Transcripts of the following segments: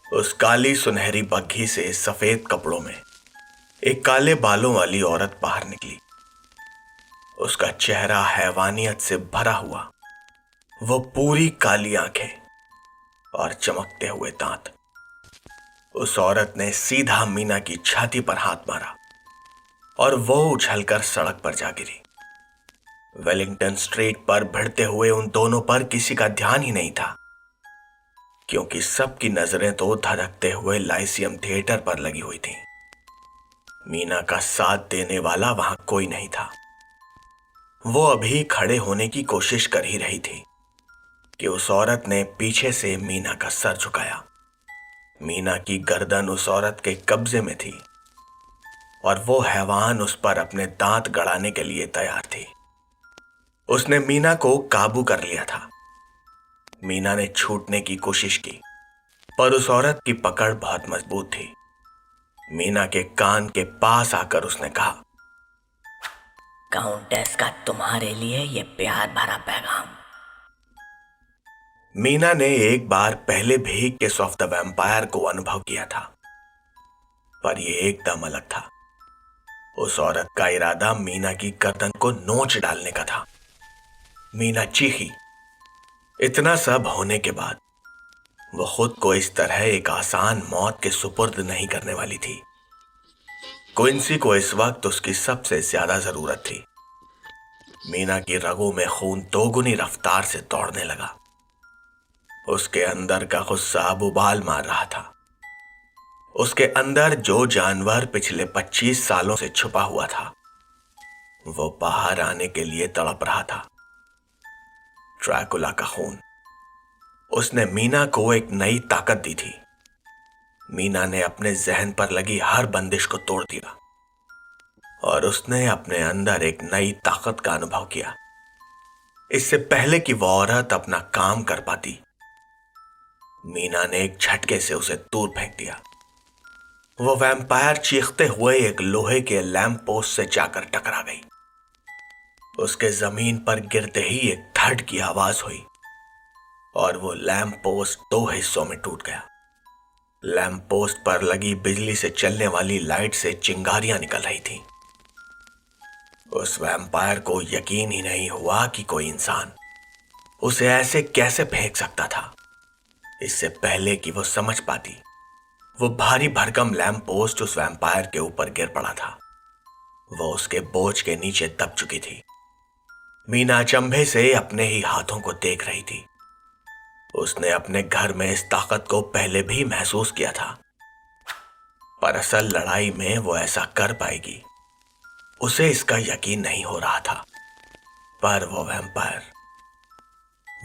उस काली सुनहरी बग्घी से सफेद कपड़ों में एक काले बालों वाली औरत बाहर निकली। उसका चेहरा हैवानियत से भरा हुआ, वो पूरी काली आंखें और चमकते हुए दांत। उस औरत ने सीधा मीना की छाती पर हाथ मारा और वो उछलकर सड़क पर जा गिरी। वेलिंगटन स्ट्रीट पर भिड़ते हुए उन दोनों पर किसी का ध्यान ही नहीं था, क्योंकि सबकी नजरें तो धड़कते हुए लाइसियम थिएटर पर लगी हुई थीं। मीना का साथ देने वाला वहां कोई नहीं था। वो अभी खड़े होने की कोशिश कर ही रही थी कि उस औरत ने पीछे से मीना का सर झुकाया। मीना की गर्दन उस औरत के कब्जे में थी और वो हैवान उस पर अपने दांत गड़ाने के लिए तैयार थी। उसने मीना को काबू कर लिया था। मीना ने छूटने की कोशिश की, पर उस औरत की पकड़ बहुत मजबूत थी। मीना के कान के पास आकर उसने कहा, काउंटेस का तुम्हारे लिए ये प्यार भरा पैगाम। मीना ने एक बार पहले भी किस ऑफ द वैम्पायर को अनुभव किया था, पर यह एकदम अलग था। उस औरत का इरादा मीना की गर्दन को नोच डालने का था। मीना चीखी। इतना सब होने के बाद वो खुद को इस तरह एक आसान मौत के सुपुर्द नहीं करने वाली थी। क्विंसी को इस वक्त उसकी सबसे ज्यादा जरूरत थी। मीना की रगों में खून दोगुनी रफ्तार से दौड़ने लगा। उसके अंदर का गुस्सा अब उबाल मार रहा था। उसके अंदर जो जानवर पिछले 25 सालों से छुपा हुआ था, वो बाहर आने के लिए तड़प रहा था। ड्रैकुला का खून। उसने मीना को एक नई ताकत दी थी। मीना ने अपने जहन पर लगी हर बंदिश को तोड़ दिया और उसने अपने अंदर एक नई ताकत का अनुभव किया। इससे पहले कि वो औरत अपना काम कर पाती, मीना ने एक झटके से उसे दूर फेंक दिया। वो वैम्पायर चीखते हुए एक लोहे के लैंप पोस्ट से जाकर टकरा गई। उसके जमीन पर गिरते ही एक धड़ की आवाज हुई और वो लैंप पोस्ट 2 हिस्सों में टूट गया। लैंप पोस्ट पर लगी बिजली से चलने वाली लाइट से चिंगारियां निकल रही थीं। उस वैम्पायर को यकीन ही नहीं हुआ कि कोई इंसान उसे ऐसे कैसे फेंक सकता था। इससे पहले कि वो समझ पाती, वो भारी भरकम लैंप पोस्ट उस वैम्पायर के ऊपर गिर पड़ा था। वो उसके बोझ के नीचे दब चुकी थी। मीना अचंभे से अपने ही हाथों को देख रही थी। उसने अपने घर में इस ताकत को पहले भी महसूस किया था, पर असल लड़ाई में वो ऐसा कर पाएगी, उसे इसका यकीन नहीं हो रहा था। पर वो वैम्पायर,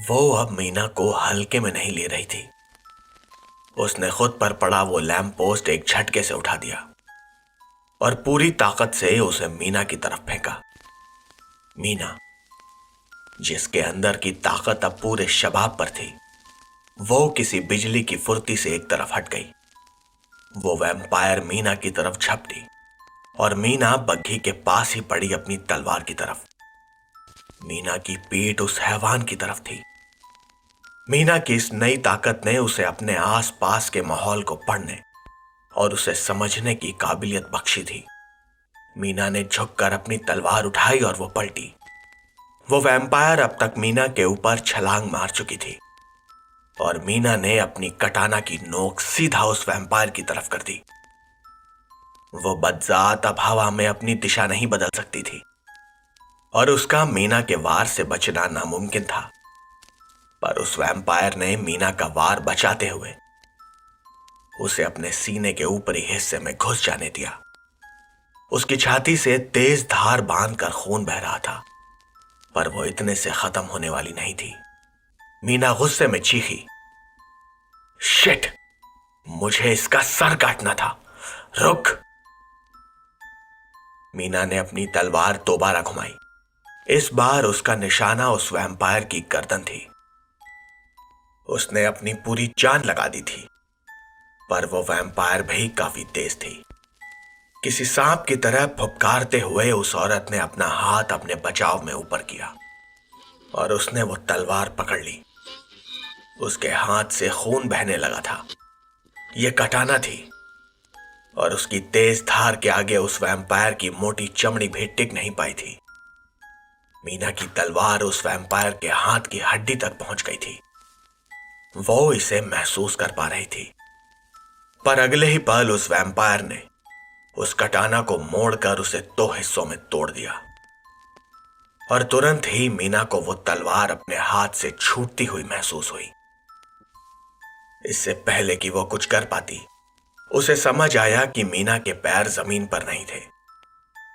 वो अब मीना को हल्के में नहीं ले रही थी। उसने खुद पर पड़ा वो लैंप पोस्ट एक झटके से उठा दिया और पूरी ताकत से उसे मीना की तरफ फेंका। मीना, जिसके अंदर की ताकत अब पूरे शबाब पर थी, वो किसी बिजली की फुर्ती से एक तरफ हट गई। वो वैम्पायर मीना की झप झपटी और मीना बग्घी के पास ही पड़ी अपनी तलवार की तरफ। मीना की पीठ उस हैवान की तरफ थी। मीना की इस नई ताकत ने उसे अपने आसपास के माहौल को पढ़ने और उसे समझने की काबिलियत बख्शी थी। मीना ने झुककर अपनी तलवार उठाई और वो पलटी। वो वैम्पायर अब तक मीना के ऊपर छलांग मार चुकी थी और मीना ने अपनी कटाना की नोक सीधा उस वैम्पायर की तरफ कर दी। वो बदजात अब हवा में अपनी दिशा नहीं बदल सकती थी और उसका मीना के वार से बचना नामुमकिन था। पर उस वैम्पायर ने मीना का वार बचाते हुए उसे अपने सीने के ऊपरी हिस्से में घुस जाने दिया। उसकी छाती से तेज धार बांधकर खून बह रहा था, पर वो इतने से खत्म होने वाली नहीं थी। मीना गुस्से में चीखी, शिट, मुझे इसका सर काटना था, रुक। मीना ने अपनी तलवार दोबारा घुमाई। इस बार उसका निशाना उस वैम्पायर की गर्दन थी। उसने अपनी पूरी जान लगा दी थी, पर वो वैम्पायर भी काफी तेज थी। किसी सांप की तरह फुफकारते हुए उस औरत ने अपना हाथ अपने बचाव में ऊपर किया और उसने वो तलवार पकड़ ली। उसके हाथ से खून बहने लगा था। ये कटाना थी और उसकी तेज धार के आगे उस वैम्पायर की मोटी चमड़ी भी टिक नहीं पाई थी। मीना की तलवार उस वैम्पायर के हाथ की हड्डी तक पहुंच गई थी। वो इसे महसूस कर पा रही थी, पर अगले ही पल उस वैम्पायर ने उस कटाना को मोड़कर उसे 2 हिस्सों में तोड़ दिया और तुरंत ही मीना को वो तलवार अपने हाथ से छूटती हुई महसूस हुई। इससे पहले कि वो कुछ कर पाती, उसे समझ आया कि मीना के पैर जमीन पर नहीं थे।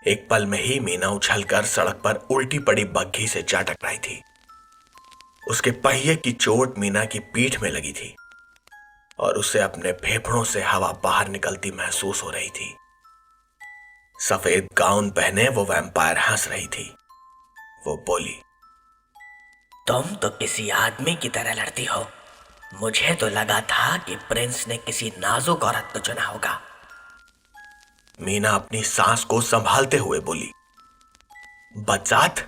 एक पल में ही मीना उछलकर सड़क पर उल्टी पड़ी बग्घी से जा टकराई थी। उसके पहिए की चोट मीना की पीठ में लगी थी और उसे अपने फेफड़ों से हवा बाहर निकलती महसूस हो रही थी। सफेद गाउन पहने वो वैम्पायर हंस रही थी। वो बोली, तुम तो किसी आदमी की तरह लड़ती हो। मुझे तो लगा था कि प्रिंस ने किसी नाजुक औरत को चुना होगा। मीना अपनी सांस को संभालते हुए बोली, बदजात,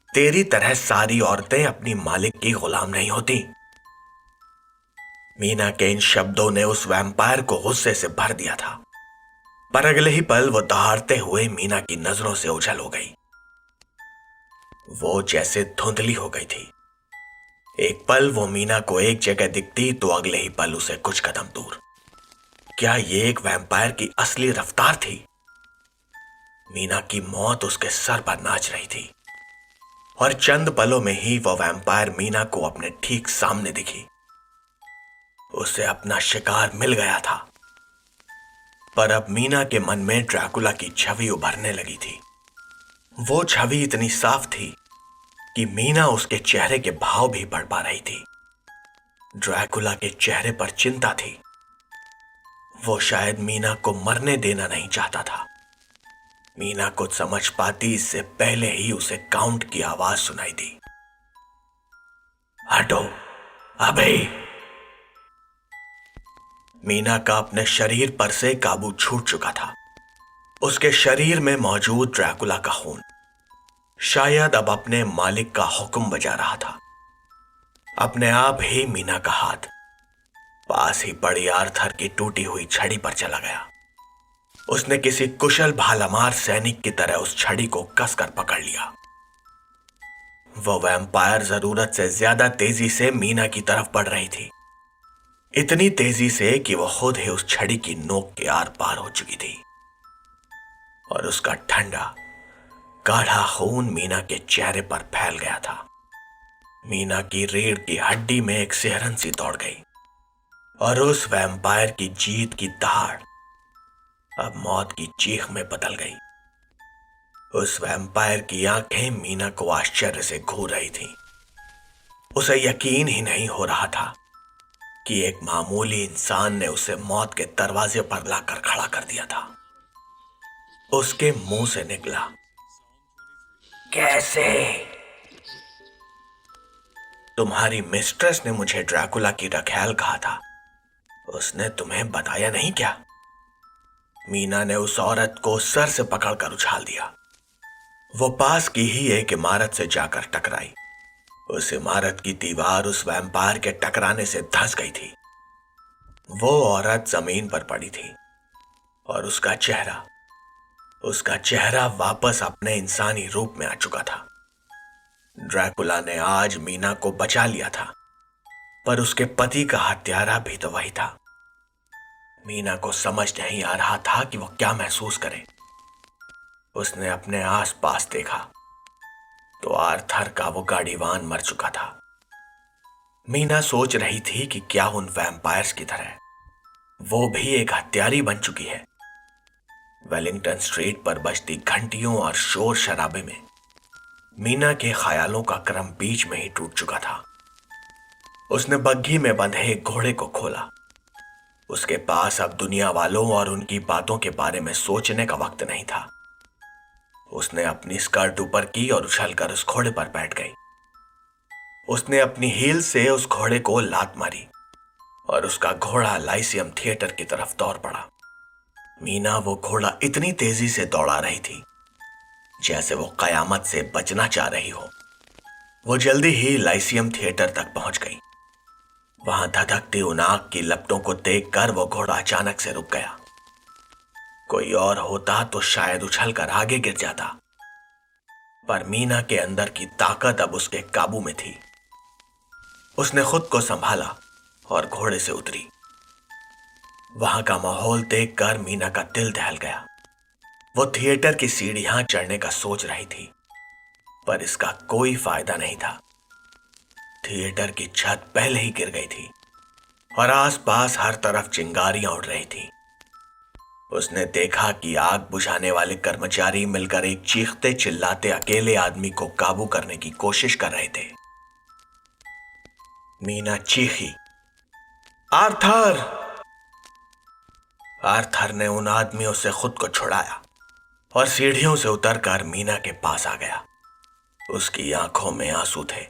तेरी तरह सारी औरतें अपनी मालिक की गुलाम नहीं होती। मीना के इन शब्दों ने उस वैम्पायर को गुस्से से भर दिया था, पर अगले ही पल वो दहाड़ते हुए मीना की नजरों से ओझल हो गई। वो जैसे धुंधली हो गई थी। एक पल वो मीना को एक जगह दिखती तो अगले ही पल उसे कुछ कदम दूर। क्या ये एक वैम्पायर की असली रफ्तार थी? मीना की मौत उसके सर पर नाच रही थी और चंद पलों में ही वो वैम्पायर मीना को अपने ठीक सामने दिखी। उसे अपना शिकार मिल गया था, पर अब मीना के मन में ड्रैकुला की छवि उभरने लगी थी। वो छवि इतनी साफ थी कि मीना उसके चेहरे के भाव भी पढ़ पा रही थी। ड्रैकुला के चेहरे पर चिंता थी। वो शायद मीना को मरने देना नहीं चाहता था। मीना कुछ समझ पाती इससे पहले ही उसे काउंट की आवाज सुनाई दी, हटो अबे। मीना का अपने शरीर पर से काबू छूट चुका था। उसके शरीर में मौजूद ड्रैकुला का खून शायद अब अपने मालिक का हुक्म बजा रहा था। अपने आप ही मीना का हाथ पास ही पड़ी आर्थर की टूटी हुई छड़ी पर चला गया। उसने किसी कुशल भालामार सैनिक की तरह उस छड़ी को कसकर पकड़ लिया। वो वैम्पायर जरूरत से ज्यादा तेजी से मीना की तरफ बढ़ रही थी, इतनी तेजी से कि वो खुद ही उस छड़ी की नोक के आर पार हो चुकी थी और उसका ठंडा गाढ़ा खून मीना के चेहरे पर फैल गया था। मीना की रीढ़ की हड्डी में एक सिहरन सी दौड़ गई और उस वैम्पायर की जीत की दहाड़ अब मौत की चीख में बदल गई। उस वैम्पायर की आंखें मीना को आश्चर्य से घूर रही थीं। उसे यकीन ही नहीं हो रहा था कि एक मामूली इंसान ने उसे मौत के दरवाजे पर लाकर खड़ा कर दिया था। उसके मुंह से निकला, कैसे? तुम्हारी मिस्ट्रेस ने मुझे ड्रैकुला की रखैल कहा था। उसने तुम्हें बताया नहीं क्या? मीना ने उस औरत को सर से पकड़कर उछाल दिया। वो पास की ही एक इमारत से जाकर टकराई। उस इमारत की दीवार उस वैम्पायर के टकराने से धंस गई थी। वो औरत जमीन पर पड़ी थी और उसका चेहरा वापस अपने इंसानी रूप में आ चुका था। ड्रैकुला ने आज मीना को बचा लिया था, पर उसके पति का हत्यारा भी तो वही था। मीना को समझ नहीं आ रहा था कि वो क्या महसूस करे। उसने अपने आसपास देखा तो आर्थर का वो गाड़ीवान मर चुका था। मीना सोच रही थी कि क्या उन वैम्पायर्स की तरह वो भी एक हत्यारी बन चुकी है। वेलिंगटन स्ट्रीट पर बजती घंटियों और शोर शराबे में मीना के ख्यालों का क्रम बीच में ही टूट चुका था। उसने बग्घी में बंधे एक घोड़े को खोला। उसके पास अब दुनिया वालों और उनकी बातों के बारे में सोचने का वक्त नहीं था। उसने अपनी स्कर्ट ऊपर की और उछलकर उस घोड़े पर बैठ गई। उसने अपनी हील से उस घोड़े को लात मारी और उसका घोड़ा लाइसियम थिएटर की तरफ दौड़ पड़ा। मीना वो घोड़ा इतनी तेजी से दौड़ा रही थी जैसे वो कयामत से बचना चाह रही हो। वो जल्दी ही लाइसियम थिएटर तक पहुंच गई। वहां धधकती उन आग की लपटों को देखकर वो घोड़ा अचानक से रुक गया। कोई और होता तो शायद उछलकर आगे गिर जाता, पर मीना के अंदर की ताकत अब उसके काबू में थी। उसने खुद को संभाला और घोड़े से उतरी। वहां का माहौल देखकर मीना का दिल दहल गया। वो थिएटर की सीढ़ियां चढ़ने का सोच रही थी, पर इसका कोई फायदा नहीं था। थिएटर की छत पहले ही गिर गई थी और आसपास हर तरफ चिंगारियां उड़ रही थी। उसने देखा कि आग बुझाने वाले कर्मचारी मिलकर एक चीखते चिल्लाते अकेले आदमी को काबू करने की कोशिश कर रहे थे। मीना चीखी, आर्थर! आर्थर ने उन आदमियों से खुद को छुड़ाया और सीढ़ियों से उतरकर मीना के पास आ गया। उसकी आंखों में आंसू थे।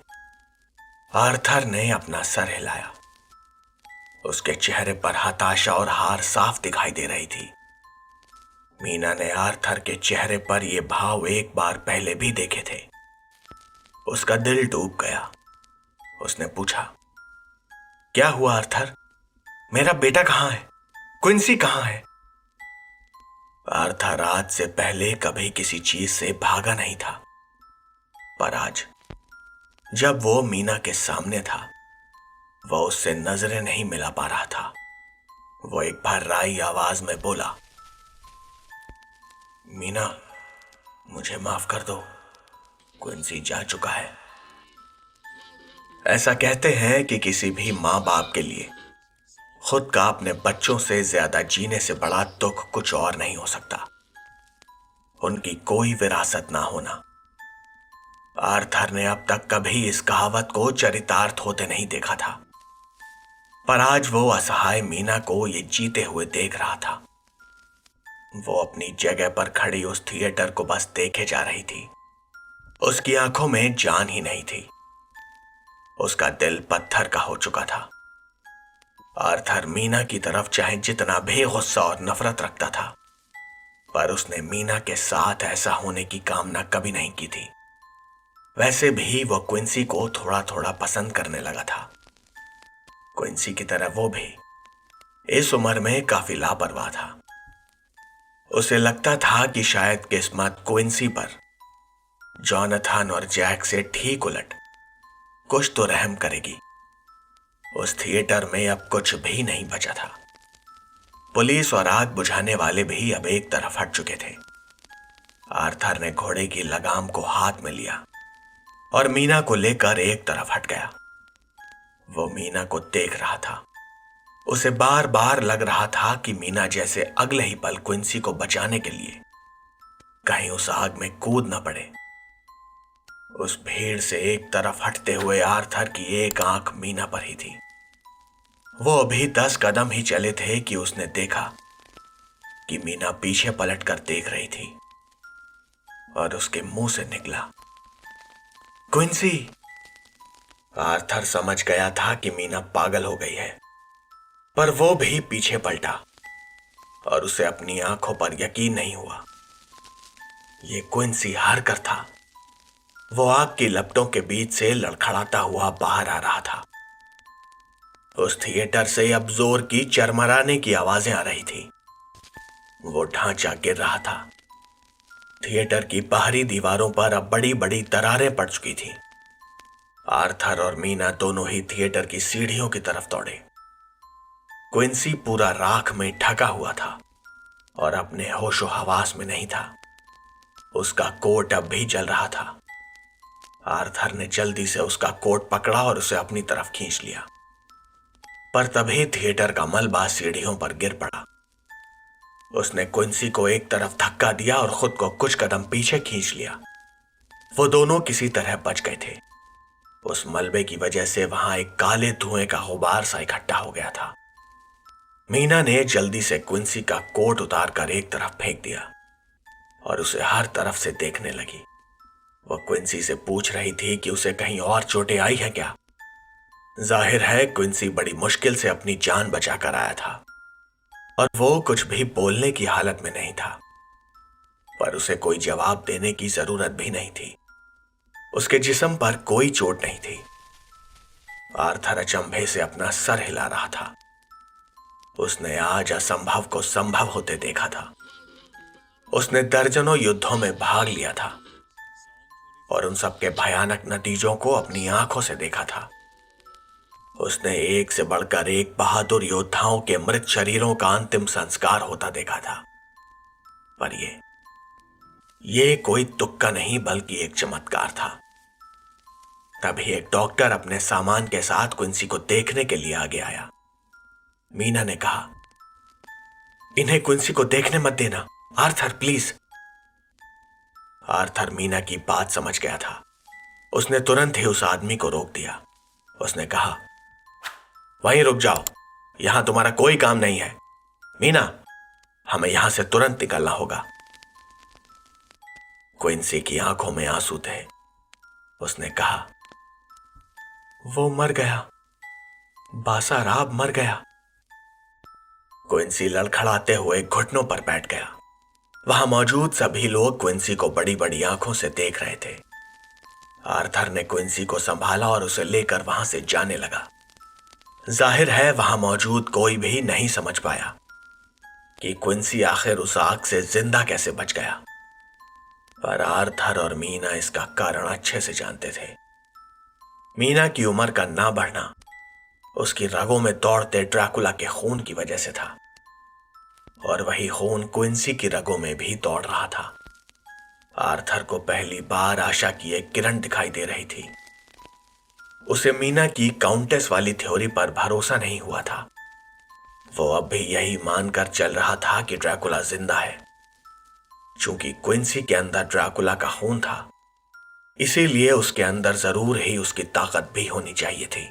आर्थर ने अपना सर हिलाया। उसके चेहरे पर हताशा और हार साफ दिखाई दे रही थी। मीना ने आर्थर के चेहरे पर ये भाव एक बार पहले भी देखे थे। उसका दिल डूब गया। उसने पूछा, क्या हुआ आर्थर? मेरा बेटा कहां है? क्विंसी कहां है? आर्थर आज से पहले कभी किसी चीज से भागा नहीं था, पर आज जब वो मीना के सामने था, वह उससे नजरें नहीं मिला पा रहा था। वो एक भर्राई आवाज में बोला, मीना, मुझे माफ कर दो, क्विंसी जा चुका है। ऐसा कहते हैं कि किसी भी माँ बाप के लिए खुद का अपने बच्चों से ज्यादा जीने से बड़ा दुख कुछ और नहीं हो सकता। उनकी कोई विरासत ना होना। आर्थर ने अब तक कभी इस कहावत को चरितार्थ होते नहीं देखा था, पर आज वो असहाय मीना को ये जीते हुए देख रहा था। वो अपनी जगह पर खड़ी उस थिएटर को बस देखे जा रही थी। उसकी आंखों में जान ही नहीं थी। उसका दिल पत्थर का हो चुका था। आर्थर मीना की तरफ चाहे जितना भी गुस्सा और नफरत रखता था, पर उसने मीना के साथ ऐसा होने की कामना कभी नहीं की थी। वैसे भी वो क्विंसी को थोड़ा थोड़ा पसंद करने लगा था। क्विंसी की तरह वो भी इस उम्र में काफी लापरवाह था। उसे लगता था कि शायद किस्मत क्विंसी पर जॉनथन और जैक से ठीक उलट कुछ तो रहम करेगी। उस थिएटर में अब कुछ भी नहीं बचा था। पुलिस और आग बुझाने वाले भी अब एक तरफ हट चुके थे। आर्थर ने घोड़े की लगाम को हाथ में लिया और मीना को लेकर एक तरफ हट गया। वो मीना को देख रहा था। उसे बार बार लग रहा था कि मीना जैसे अगले ही पल क्विंसी को बचाने के लिए कहीं उस आग में कूद न पड़े। उस भीड़ से एक तरफ हटते हुए आर्थर की एक आंख मीना पर ही थी। वो अभी 10 कदम ही चले थे कि उसने देखा कि मीना पीछे पलट कर देख रही थी और उसके मुंह से निकला, क्विंसी। आर्थर समझ गया था कि मीना पागल हो गई है, पर वो भी पीछे पलटा और उसे अपनी आंखों पर यकीन नहीं हुआ। ये क्विंसी हारकर था। वो आग की लपटों के बीच से लड़खड़ाता हुआ बाहर आ रहा था। उस थिएटर से अब जोर की चरमराने की आवाजें आ रही थी। वो ढांचा गिर रहा था। थिएटर की बाहरी दीवारों पर अब बड़ी बड़ी दरारें पड़ चुकी थी। आर्थर और मीना दोनों ही थिएटर की सीढ़ियों की तरफ दौड़े। क्विंसी पूरा राख में ढका हुआ था और अपने होशो हवास में नहीं था। उसका कोट अब भी जल रहा था। आर्थर ने जल्दी से उसका कोट पकड़ा और उसे अपनी तरफ खींच लिया, पर तभी थिएटर का मलबा सीढ़ियों पर गिर पड़ा। उसने क्विंसी को एक तरफ धक्का दिया और खुद को कुछ कदम पीछे खींच लिया। वो दोनों किसी तरह बच गए थे। उस मलबे की वजह से वहां एक काले धुएं का गुबार सा इकट्ठा हो गया था। मीना ने जल्दी से क्विंसी का कोट उतारकर एक तरफ फेंक दिया और उसे हर तरफ से देखने लगी। वह क्विंसी से पूछ रही थी कि उसे कहीं और चोटें आई हैं क्या। जाहिर है क्विंसी बड़ी मुश्किल से अपनी जान बचाकर आया था और वो कुछ भी बोलने की हालत में नहीं था, पर उसे कोई जवाब देने की जरूरत भी नहीं थी। उसके जिस्म पर कोई चोट नहीं थी। आर्थर अचंभे से अपना सर हिला रहा था। उसने आज असंभव को संभव होते देखा था। उसने दर्जनों युद्धों में भाग लिया था और उन सबके भयानक नतीजों को अपनी आंखों से देखा था। उसने एक से बढ़कर एक बहादुर योद्धाओं के मृत शरीरों का अंतिम संस्कार होता देखा था। पर ये कोई तुक्का नहीं बल्कि एक चमत्कार था। तभी एक डॉक्टर अपने सामान के साथ क्विंसी को देखने के लिए आगे आया। मीना ने कहा, इन्हें क्विंसी को देखने मत देना, आर्थर प्लीज। आर्थर मीना की बात समझ गया था। उसने तुरंत ही उस आदमी को रोक दिया। उसने कहा, वहीं रुक जाओ, यहां तुम्हारा कोई काम नहीं है। मीना, हमें यहां से तुरंत निकलना होगा। क्विंसी की आंखों में आंसू थे। उसने कहा, वो मर गया, बासाराब मर गया। क्विंसी लड़खड़ाते हुए घुटनों पर बैठ गया। वहां मौजूद सभी लोग क्विंसी को बड़ी बड़ी आंखों से देख रहे थे। आर्थर ने क्विंसी को संभाला और उसे लेकर वहां से जाने लगा। जाहिर है वहां मौजूद कोई भी नहीं समझ पाया कि क्विंसी आखिर उस आग से जिंदा कैसे बच गया। पर आर्थर और मीना इसका कारण अच्छे से जानते थे। मीना की उम्र का ना बढ़ना उसकी रगों में दौड़ते ड्रैकुला के खून की वजह से था, और वही खून क्विंसी की रगों में भी दौड़ रहा था। आर्थर को पहली बार आशा की एक किरण दिखाई दे रही थी। उसे मीना की काउंटेस वाली थ्योरी पर भरोसा नहीं हुआ था। वो अब भी यही मानकर चल रहा था कि ड्रैकुला जिंदा है। चूंकि क्विंसी के अंदर ड्रैकुला का खून था, इसीलिए उसके अंदर जरूर ही उसकी ताकत भी होनी चाहिए थी।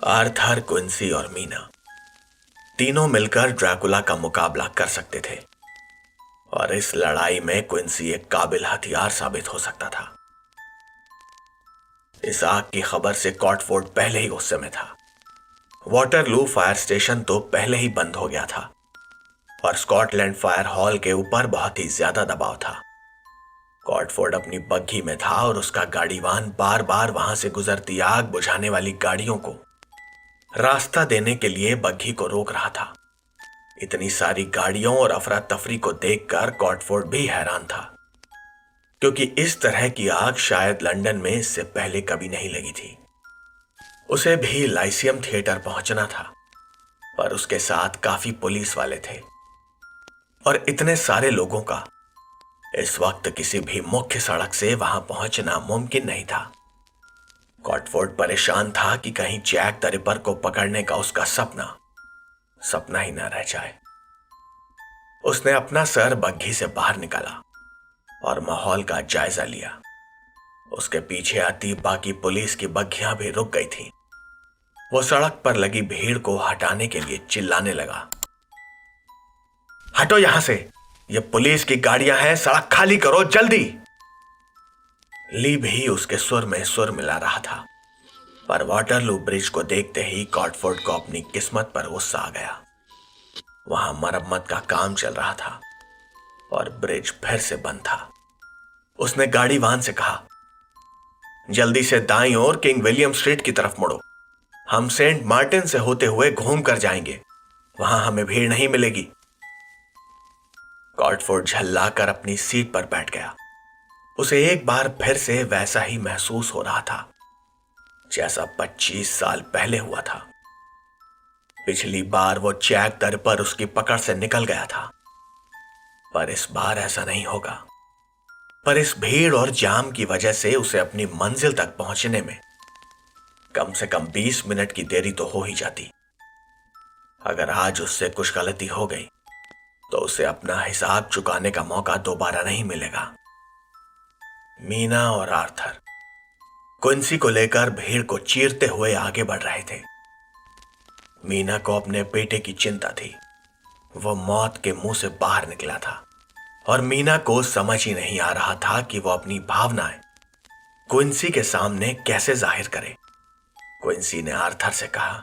आर्थर, क्विंसी और मीना तीनों मिलकर ड्रैकुला का मुकाबला कर सकते थे, और इस लड़ाई में क्विंसी एक काबिल हथियार साबित हो सकता था। इस आग की खबर से कॉटफोर्ड पहले ही गुस्से में था। वाटरलू फायर स्टेशन तो पहले ही बंद हो गया था, और स्कॉटलैंड फायर हॉल के ऊपर बहुत ही ज्यादा दबाव था। कॉटफोर्ड अपनी बग्घी में था और उसका गाड़ीवान बार बार वहां से गुजरती आग बुझाने वाली गाड़ियों को रास्ता देने के लिए बग्घी को रोक रहा था। इतनी सारी गाड़ियों और अफरा तफरी को देखकर कॉटफोर्ड भी हैरान था, क्योंकि इस तरह की आग शायद लंदन में इससे पहले कभी नहीं लगी थी। उसे भी लाइसियम थिएटर पहुंचना था, पर उसके साथ काफी पुलिस वाले थे, और इतने सारे लोगों का इस वक्त किसी भी मुख्य सड़क से वहां पहुंचना मुमकिन नहीं था। कॉटफोर्ड परेशान था कि कहीं जैक द रिपर को पकड़ने का उसका सपना ही ना रह जाए। उसने अपना सर बग्घी से बाहर निकाला और माहौल का जायजा लिया। उसके पीछे आती बाकी पुलिस की बग्घियां भी रुक गई थीं। वो सड़क पर लगी भीड़ को हटाने के लिए चिल्लाने लगा, हटो यहां से, ये पुलिस की गाड़ियां हैं, सड़क खाली करो जल्दी। ली भी उसके सुर में सुर मिला रहा था, पर वाटरलू ब्रिज को देखते ही कॉटफोर्ड को अपनी किस्मत पर गुस्सा आ गया। वहां मरम्मत का काम चल रहा था और ब्रिज फिर से बंद था। उसने गाड़ीवान से कहा, जल्दी से दाईं ओर किंग विलियम स्ट्रीट की तरफ मुड़ो, हम सेंट मार्टिन से होते हुए घूम कर जाएंगे, वहां हमें भीड़ नहीं मिलेगी। कॉटफोर्ड झल्लाकर अपनी सीट पर बैठ गया। उसे एक बार फिर से वैसा ही महसूस हो रहा था जैसा 25 साल पहले हुआ था। पिछली बार वो जैक द रिपर उसकी पकड़ से निकल गया था, पर इस बार ऐसा नहीं होगा। पर इस भीड़ और जाम की वजह से उसे अपनी मंजिल तक पहुंचने में कम से कम 20 मिनट की देरी तो हो ही जाती। अगर आज उससे कुछ गलती हो गई तो उसे अपना हिसाब चुकाने का मौका दोबारा नहीं मिलेगा। मीना और आर्थर क्विंसी को लेकर भीड़ को चीरते हुए आगे बढ़ रहे थे। मीना को अपने बेटे की चिंता थी। वो मौत के मुंह से बाहर निकला था, और मीना को समझ ही नहीं आ रहा था कि वो अपनी भावनाएं क्विंसी के सामने कैसे जाहिर करे। क्विंसी ने आर्थर से कहा,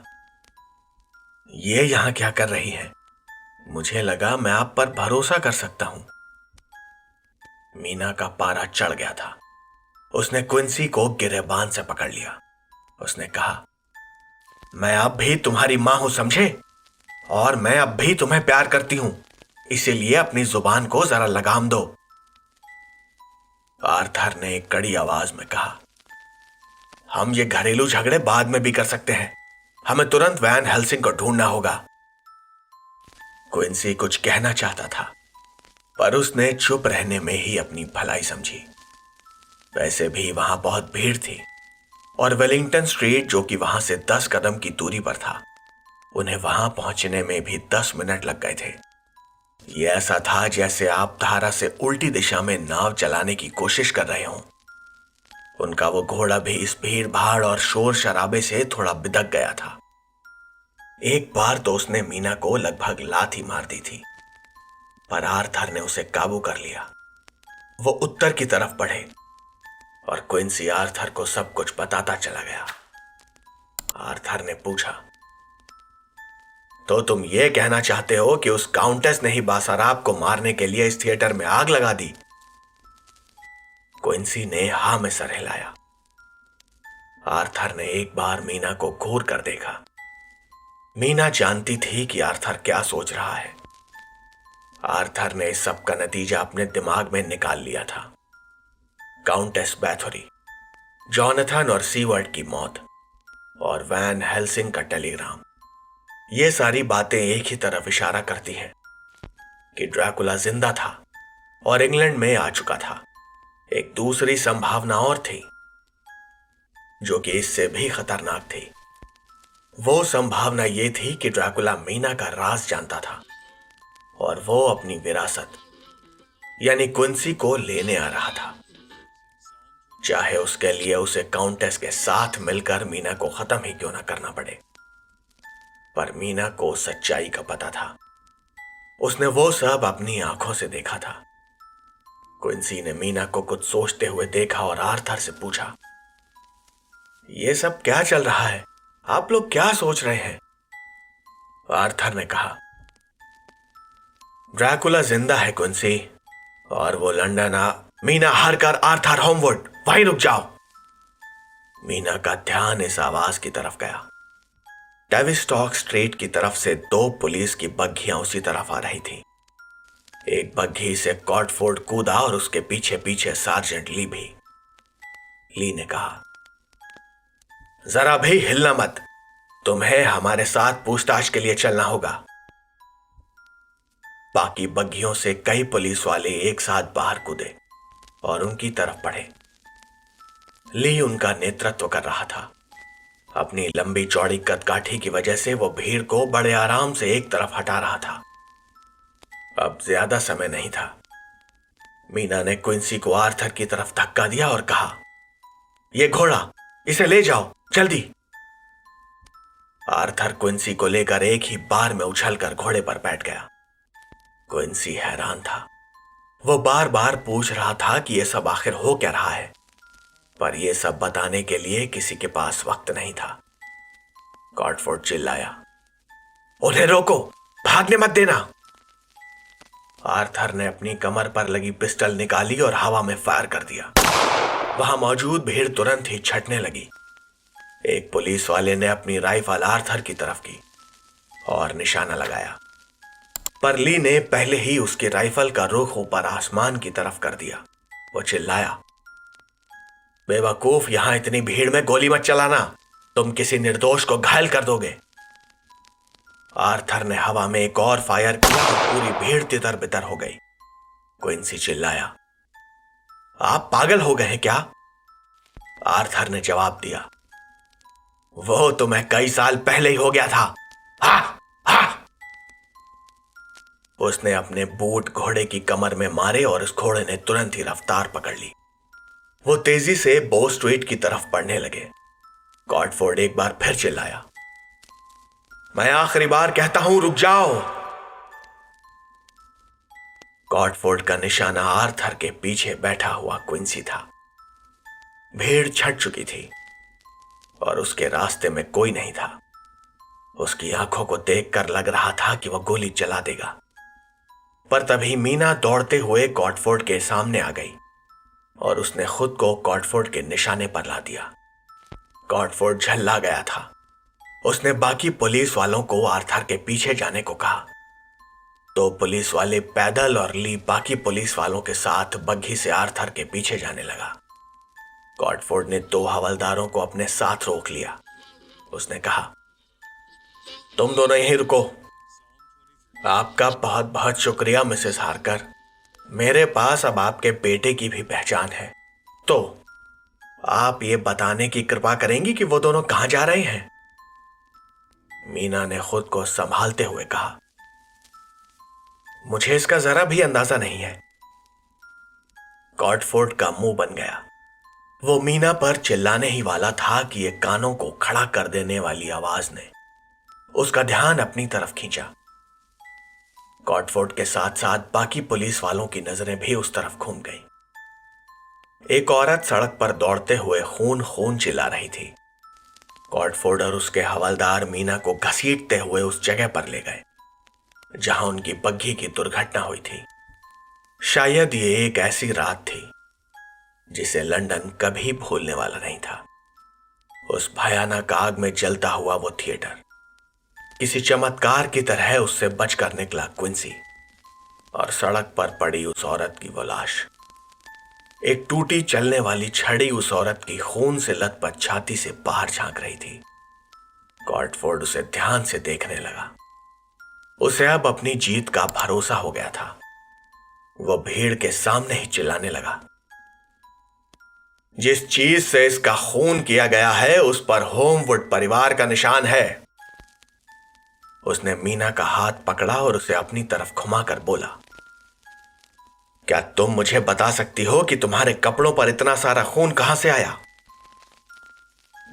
ये यहां क्या कर रही है? मुझे लगा मैं आप पर भरोसा कर सकता हूं। मीना का पारा चढ़ गया था। उसने क्विंसी को गिरेबान से पकड़ लिया उसने कहा, मैं अब भी तुम्हारी मां हूं, समझे? और मैं अब भी तुम्हें प्यार करती हूं, इसीलिए अपनी जुबान को जरा लगाम दो। आर्थर ने एक कड़ी आवाज में कहा, हम ये घरेलू झगड़े बाद में भी कर सकते हैं। हमें तुरंत वैन हेल्सिंग को ढूंढना होगा। क्विंसी कुछ कहना चाहता था, पर उसने चुप रहने में ही अपनी भलाई समझी। वैसे भी वहां बहुत भीड़ थी और वेलिंगटन स्ट्रीट, जो कि वहां से 10 कदम की दूरी पर था, उन्हें वहां पहुंचने में भी 10 मिनट लग गए थे। यह ऐसा था जैसे आप धारा से उल्टी दिशा में नाव चलाने की कोशिश कर रहे हों। उनका वो घोड़ा भी इस भीड़ भाड़ और शोर शराबे से थोड़ा बिदक गया था। एक बार तो उसने मीना को लगभग लात ही मार दी थी, पर आर्थर ने उसे काबू कर लिया। वो उत्तर की तरफ बढ़े और क्विंसी आर्थर को सब कुछ बताता चला गया। आर्थर ने पूछा, तो तुम ये कहना चाहते हो कि उस काउंटेस ने ही बासाराब को मारने के लिए इस थिएटर में आग लगा दी? क्विंसी ने हां में सर हिलाया। आर्थर ने एक बार मीना को घूर कर देखा। मीना जानती थी कि आर्थर क्या सोच रहा है। आर्थर ने इस सब का नतीजा अपने दिमाग में निकाल लिया था। काउंटेस बैथोरी, जॉनथन और सीवर्ट की मौत और वैन हेल्सिंग का टेलीग्राम, ये सारी बातें एक ही तरफ इशारा करती हैं कि ड्रैकुला जिंदा था और इंग्लैंड में आ चुका था। एक दूसरी संभावना और थी, जो कि इससे भी खतरनाक थी। वो संभावना ये थी कि ड्रैकुला मीना का राज जानता था और वो अपनी विरासत यानी क्विंसी को लेने आ रहा था, चाहे उसके लिए उसे काउंटेस के साथ मिलकर मीना को खत्म ही क्यों ना करना पड़े। पर मीना को सच्चाई का पता था। उसने वो सब अपनी आंखों से देखा था। क्विंसी ने मीना को कुछ सोचते हुए देखा और आर्थर से पूछा, ये सब क्या चल रहा है? आप लोग क्या सोच रहे हैं? आर्थर ने कहा, ड्रैकुला जिंदा है क्विंसी, और वो लंदन आ। मीना, हर कर आर्थर होमवुड, वहीं रुक जाओ। मीना का ध्यान इस आवाज की तरफ गया। टेविस्टॉक स्ट्रीट की तरफ से 2 पुलिस की बग्घियां उसी तरफ आ रही थी। एक बग्घी से कॉटफोर्ड कूदा और उसके पीछे पीछे सार्जेंट ली भी। ली ने कहा, जरा भी हिलना मत, तुम्हें हमारे साथ पूछताछ के लिए चलना होगा। बाकी बग्घियों से कई पुलिस वाले एक साथ बाहर कूदे और उनकी तरफ बढ़े। ली उनका नेतृत्व कर रहा था। अपनी लंबी चौड़ी कदकाठी की वजह से वो भीड़ को बड़े आराम से एक तरफ हटा रहा था। अब ज्यादा समय नहीं था। मीना ने क्विंसी को आर्थर की तरफ धक्का दिया और कहा, ये घोड़ा, इसे ले जाओ जल्दी। आर्थर क्विंसी को लेकर एक ही बार में उछलकर घोड़े पर बैठ गया। क्विंसी हैरान था। वो बार बार पूछ रहा था कि यह सब आखिर हो क्या रहा है, पर यह सब बताने के लिए किसी के पास वक्त नहीं था। कॉटफोर्ड चिल्लाया, उन्हें रोको, भागने मत देना। आर्थर ने अपनी कमर पर लगी पिस्टल निकाली और हवा में फायर कर दिया। वहां मौजूद भीड़ तुरंत ही छटने लगी। एक पुलिस वाले ने अपनी राइफल आर्थर की तरफ की और निशाना लगाया, पर ली ने पहले ही उसकी राइफल का रुख ऊपर आसमान की तरफ कर दिया। वो चिल्लाया, बेवकूफ, यहां इतनी भीड़ में गोली मत चलाना, तुम किसी निर्दोष को घायल कर दोगे। आर्थर ने हवा में एक और फायर किया और पूरी भीड़ तितर बितर हो गई। क्विंसी चिल्लाया, आप पागल हो गए हैं क्या? आर्थर ने जवाब दिया, वो तुम्हें कई साल पहले ही हो गया था। हा हा। उसने अपने बूट घोड़े की कमर में मारे और उस घोड़े ने तुरंत ही रफ्तार पकड़ ली। वो तेजी से बो स्ट्रीट की तरफ बढ़ने लगे। कॉटफोर्ड एक बार फिर चिल्लाया, मैं आखिरी बार कहता हूं, रुक जाओ। कॉटफोर्ड का निशाना आर्थर के पीछे बैठा हुआ क्विंसी था। भीड़ छट चुकी थी और उसके रास्ते में कोई नहीं था। उसकी आंखों को देखकर लग रहा था कि वह गोली चला देगा, पर तभी मीना दौड़ते हुए कॉटफोर्ड के सामने आ गई और उसने खुद को कॉटफोर्ड के निशाने पर ला दिया। गॉडफोर्ड झल्ला गया था। उसने बाकी पुलिस वालों को आर्थर के पीछे जाने को कहा। तो पुलिस वाले पैदल और ली बाकी पुलिस वालों के साथ बग्घी से आर्थर के पीछे जाने लगा। गॉडफोर्ड ने 2 हवलदारों को अपने साथ रोक लिया। उसने कहा, तुम दोनों यहीं रुको। आपका बहुत बहुत शुक्रिया मिसेस हार्कर। मेरे पास अब आपके बेटे की भी पहचान है। तो आप ये बताने की कृपा करेंगी कि वो दोनों कहां जा रहे हैं? मीना ने खुद को संभालते हुए कहा, मुझे इसका जरा भी अंदाजा नहीं है। गॉडफोर्ड का मुंह बन गया। वो मीना पर चिल्लाने ही वाला था कि एक कानों को खड़ा कर देने वाली आवाज ने उसका ध्यान अपनी तरफ खींचा। गॉडफोर्ड के साथ साथ बाकी पुलिस वालों की नजरें भी उस तरफ घूम गईं। एक औरत सड़क पर दौड़ते हुए खून खून चिल्ला रही थी। गॉडफोर्ड और उसके हवलदार मीना को घसीटते हुए उस जगह पर ले गए जहां उनकी बग्घी की दुर्घटना हुई थी। शायद ये एक ऐसी रात थी जिसे लंदन कभी भूलने वाला नहीं था। उस भयानक आग में जलता हुआ वो थिएटर, किसी चमत्कार की तरह उससे बचकर निकला क्विंसी, और सड़क पर पड़ी उस औरत की वो लाश। एक टूटी चलने वाली छड़ी उस औरत की खून से लथपथ छाती से बाहर झांक रही थी। गॉडफोर्ड उसे ध्यान से देखने लगा। उसे अब अपनी जीत का भरोसा हो गया था। वो भीड़ के सामने ही चिल्लाने लगा, जिस चीज से इसका खून किया गया है उस पर होमवुड परिवार का निशान है। उसने मीना का हाथ पकड़ा और उसे अपनी तरफ घुमाकर बोला, क्या तुम मुझे बता सकती हो कि तुम्हारे कपड़ों पर इतना सारा खून कहां से आया?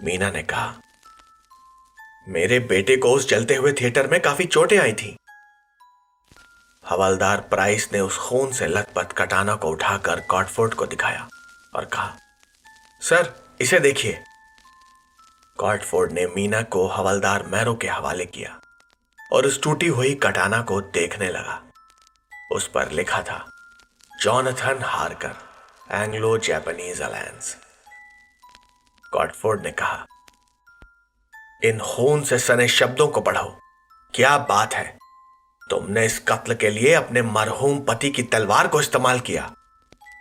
मीना ने कहा, मेरे बेटे को उस जलते हुए थिएटर में काफी चोटें आई थी। हवलदार प्राइस ने उस खून से लथपथ कटाना को उठाकर गॉडफोर्ड को दिखाया और कहा, सर इसे देखिए। गॉडफोर्ड ने मीना को हवलदार मैरो के हवाले किया और उस टूटी हुई कटाना को देखने लगा। उस पर लिखा था, Jonathan Harker, Anglo Japanese alliance. Godford ने कहा, इन खून से सने शब्दों को पढ़ो। क्या बात है, तुमने इस कत्ल के लिए अपने मरहूम पति की तलवार को इस्तेमाल किया,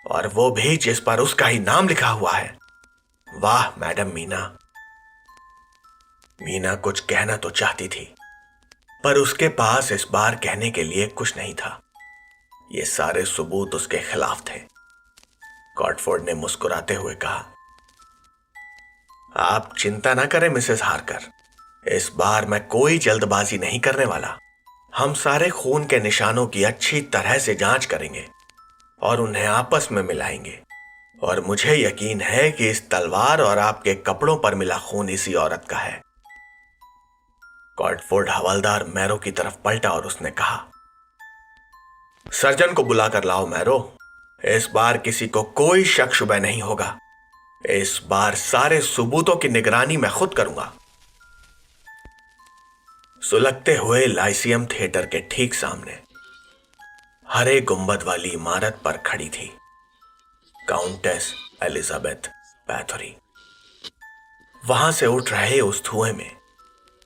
और वो भी जिस पर उसका ही नाम लिखा हुआ है। वाह मैडम मीना। मीना कुछ कहना तो चाहती थी, पर उसके पास इस बार कहने के लिए कुछ नहीं था। ये सारे सबूत उसके खिलाफ थे। गॉडफोर्ड ने मुस्कुराते हुए कहा, आप चिंता ना करें मिसेस हार्कर, इस बार मैं कोई जल्दबाजी नहीं करने वाला। हम सारे खून के निशानों की अच्छी तरह से जांच करेंगे और उन्हें आपस में मिलाएंगे, और मुझे यकीन है कि इस तलवार और आपके कपड़ों पर मिला खून इसी औरत का है। गॉडफोर्ड हवलदार मैरो की तरफ पलटा और उसने कहा, सर्जन को बुलाकर लाओ मैरो। इस बार किसी को कोई शक शुबह नहीं होगा। इस बार सारे सबूतों की निगरानी मैं खुद करूंगा। सुलगते हुए लाइसियम थिएटर के ठीक सामने हरे गुंबद वाली इमारत पर खड़ी थी काउंटेस एलिजाबेथ बैथोरी। वहां से उठ रहे उस धुएं में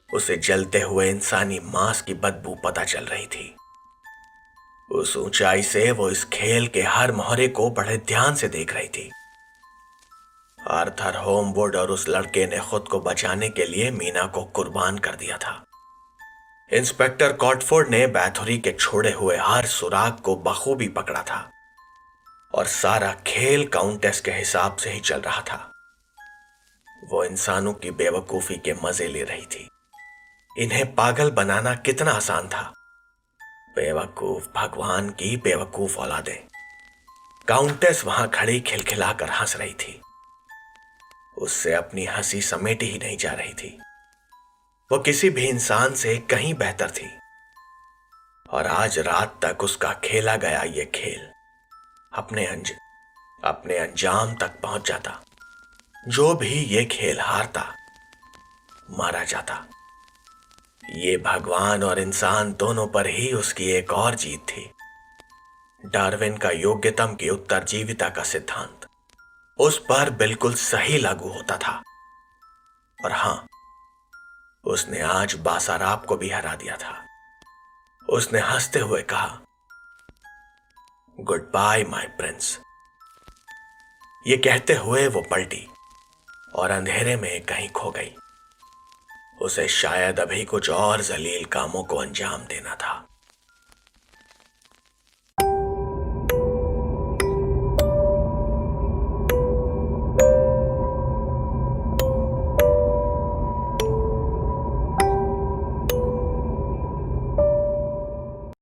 उसे जलते हुए इंसानी मांस की बदबू पता चल रही थी। उस ऊंचाई से वो इस खेल के हर मोहरे को बड़े ध्यान से देख रही थी। आर्थर होमवुड और उस लड़के ने खुद को बचाने के लिए मीना को कुर्बान कर दिया था। इंस्पेक्टर गॉडफोर्ड ने बैथोरी के छोड़े हुए हर सुराग को बखूबी पकड़ा था, और सारा खेल काउंटेस के हिसाब से ही चल रहा था। वो इंसानों की बेवकूफी के मजे ले रही थी। इन्हें पागल बनाना कितना आसान था। बेवकूफ भगवान की बेवकूफ औलादें। काउंटेस वहां खड़ी खिलखिलाकर हंस रही थी। उससे अपनी हंसी समेटी ही नहीं जा रही थी। वो किसी भी इंसान से कहीं बेहतर थी, और आज रात तक उसका खेला गया ये खेल अपने अंजाम तक पहुंच जाता। जो भी ये खेल हारता, मारा जाता। ये भगवान और इंसान दोनों पर ही उसकी एक और जीत थी। डार्विन का योग्यतम की उत्तरजीविता का सिद्धांत उस पर बिल्कुल सही लागू होता था। और हां, उसने आज बासाराब को भी हरा दिया था। उसने हंसते हुए कहा, गुड बाय माय प्रिंस। ये कहते हुए वो पलटी और अंधेरे में कहीं खो गई। उसे शायद अभी कुछ और जलील कामों को अंजाम देना था।